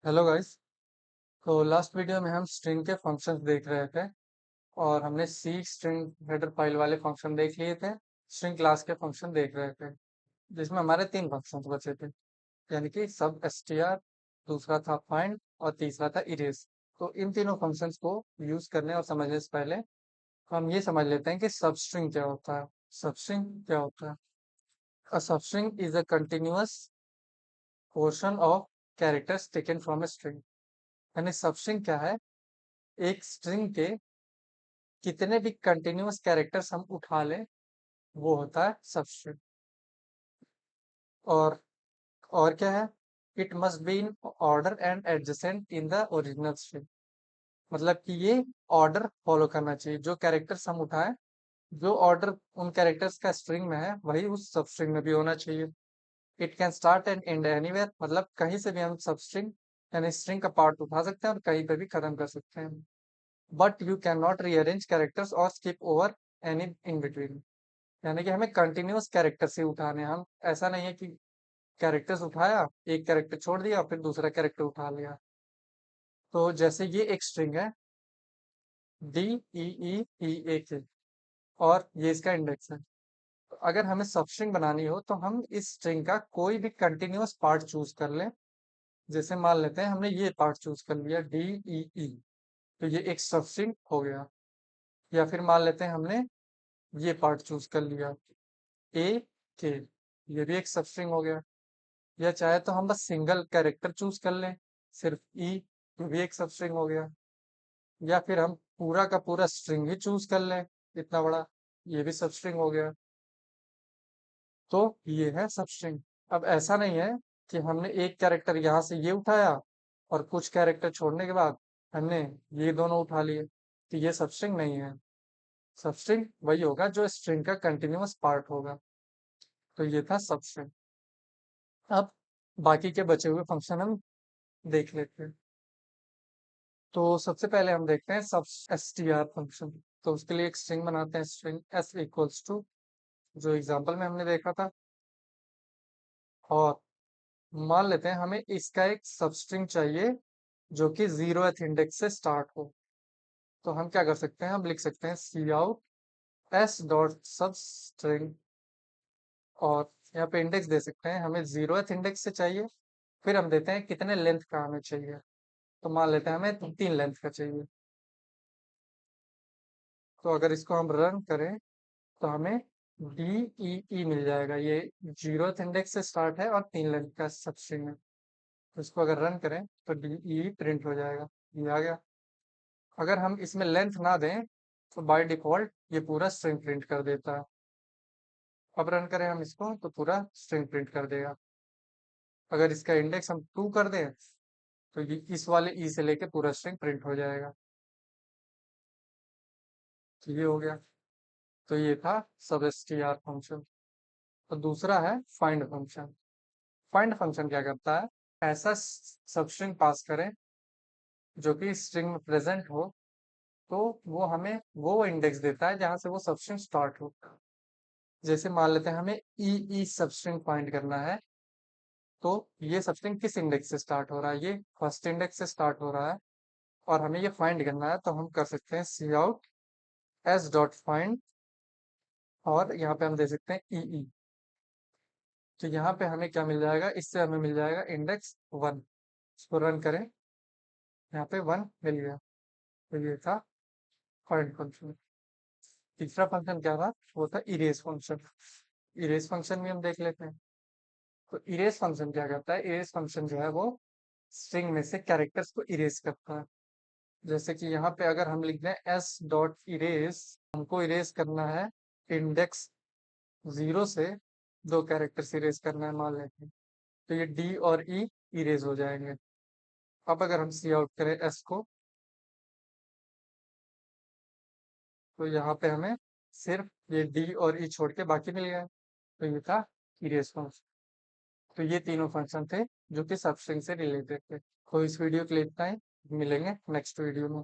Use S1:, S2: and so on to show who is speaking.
S1: Hello guys. तो last video में हम स्ट्रिंग के फंक्शंस देख रहे थे और हमने सी स्ट्रिंग हेडर फाइल वाले फंक्शन देख लिए थे। स्ट्रिंग क्लास के फंक्शन देख रहे थे जिसमें हमारे तीन फंक्शंस बचे थे, यानी कि सब str, दूसरा था फाइंड और तीसरा था इरेज। तो इन तीनों फंक्शंस को यूज करने और समझने से पहले हम ये समझ लेते हैं कि सब स्ट्रिंग क्या होता है। सब स्ट्रिंग क्या होता है? A substring is a continuous portion of characters taken from a string. यानी सब स्ट्रिंग क्या है? एक स्ट्रिंग के कितने भी कंटिन्यूअस कैरेक्टर्स हम उठा लें, वो होता है सबस्ट्रिंग। और और क्या है? It must be in order and adjacent in the original string. मतलब कि ये ऑर्डर फॉलो करना चाहिए। जो कैरेक्टर्स हम उठाएं, जो ऑर्डर उन कैरेक्टर्स का स्ट्रिंग में है, वही उस सब स्ट्रिंग में भी होना चाहिए। It can start and and anywhere, मतलब कहीं से भी हम सब स्ट्रिंग यानी स्ट्रिंग का पार्ट उठा सकते हैं और कहीं पे भी खत्म कर सकते हैं। But you can not rearrange characters और skip over any in between. यानी कि हमें कंटिन्यूअस कैरेक्टर से उठाने हैं। हम ऐसा नहीं है कि कैरेक्टर्स उठाया, एक कैरेक्टर छोड़ दिया फिर दूसरा कैरेक्टर उठा लिया। तो जैसे ये एक स्ट्रिंग है डी ई ई ई ए के, और ये इसका इंडेक्स है। तो अगर हमें सब स्ट्रिंग बनानी हो तो हम इस स्ट्रिंग का कोई भी कंटिन्यूअस पार्ट चूज कर लें। जैसे मान लेते हैं हमने ये पार्ट चूज कर लिया डी ई ई, तो ये एक सब स्ट्रिंग हो गया। या फिर मान लेते हैं हमने ये पार्ट चूज कर लिया ए के, ये भी एक सब स्ट्रिंग हो गया। या चाहे तो हम बस सिंगल कैरेक्टर चूज कर लें, सिर्फ ई, ये भी एक सब स्ट्रिंग हो गया। या फिर हम पूरा का पूरा स्ट्रिंग ही चूज कर लें, इतना बड़ा, ये भी सब स्ट्रिंग हो गया। तो ये है सब स्ट्रिंग। अब ऐसा नहीं है कि हमने एक कैरेक्टर यहाँ से ये उठाया और कुछ कैरेक्टर छोड़ने के बाद हमने ये दोनों उठा लिए, तो ये सब स्ट्रिंग नहीं है। सब स्ट्रिंग वही होगा जो स्ट्रिंग का कंटिन्यूअस पार्ट होगा। तो ये था सब स्ट्रिंग। अब बाकी के बचे हुए फंक्शन हम देख लेते हैं। तो सबसे पहले हम देखते हैं सब str फंक्शन। तो उसके लिए एक स्ट्रिंग बनाते हैं, स्ट्रिंग s इक्वल्स टू जो एग्जांपल में हमने देखा था। और मान लेते हैं हमें इसका एक सब स्ट्रिंग चाहिए जो कि 0th इंडेक्स से स्टार्ट हो। तो हम क्या कर सकते हैं? हम लिख सकते हैं C out S dot substring, और यहाँ पे इंडेक्स दे सकते हैं, हमें 0th इंडेक्स से चाहिए। फिर हम देते हैं कितने लेंथ का हमें चाहिए। तो मान लेते हैं हमें 3 लेंथ का चाहिए। तो अगर इसको हम रन करें तो हमें डी ई ई मिल जाएगा। ये 0th इंडेक्स से स्टार्ट है और 3 लेंथ का सब स्ट्रिंग है। तो इसको अगर रन करें तो डी ई प्रिंट हो जाएगा, ये आ गया। अगर हम इसमें लेंथ ना दें तो बाय डिफॉल्ट ये पूरा स्ट्रिंग प्रिंट कर देता है। अब रन करें हम इसको तो पूरा स्ट्रिंग प्रिंट कर देगा। अगर इसका इंडेक्स हम 2 कर दें तो ये इस वाले ई से लेके पूरा स्ट्रिंग प्रिंट हो जाएगा। तो ये हो गया। तो ये था सब str फंक्शन। तो दूसरा है फाइंड फंक्शन। फाइंड फंक्शन क्या करता है? ऐसा सब स्ट्रिंग पास करें जो कि स्ट्रिंग में प्रेजेंट हो, तो वो हमें वो इंडेक्स देता है जहां से वो सब स्ट्रिंग स्टार्ट हो। जैसे मान लेते हैं हमें ई ई सब स्ट्रिंग फाइंड करना है, तो ये सब स्ट्रिंग किस इंडेक्स से स्टार्ट हो रहा है? ये फर्स्ट इंडेक्स से स्टार्ट हो रहा है और हमें ये फाइंड करना है। तो हम कर सकते हैं C out S dot find, और यहाँ पे हम दे सकते हैं ई ई। तो यहाँ पे हमें क्या मिल जाएगा? इससे हमें मिल जाएगा इंडेक्स 1। इसको रन करें, यहाँ पे 1 मिल गया। तो ये था फाइंड फंक्शन। तीसरा फंक्शन क्या था? वो था इरेज फंक्शन। इरेज फंक्शन भी हम देख लेते हैं। तो इरेज फंक्शन क्या करता है? इरेज फंक्शन जो है वो स्ट्रिंग में से कैरेक्टर्स को इरेज करता है। जैसे कि यहाँ पे अगर हम लिख दें एस डॉट इरेज, हमको इरेज करना है इंडेक्स 0 से 2 कैरेक्टर्स इरेज करना है मान लेते हैं। तो ये डी और ई इरेज हो जाएंगे। अब अगर हम सी आउट करें एस को, तो यहाँ पे हमें सिर्फ ये डी और ई छोड़ के बाकी मिल गया। तो ये था इरेज फंक्शन। तो ये तीनों फंक्शन थे जो कि सब स्ट्रिंग से रिलेटेड थे। तो इस वीडियो के लिए इतना ही। मिलेंगे नेक्स्ट वीडियो में।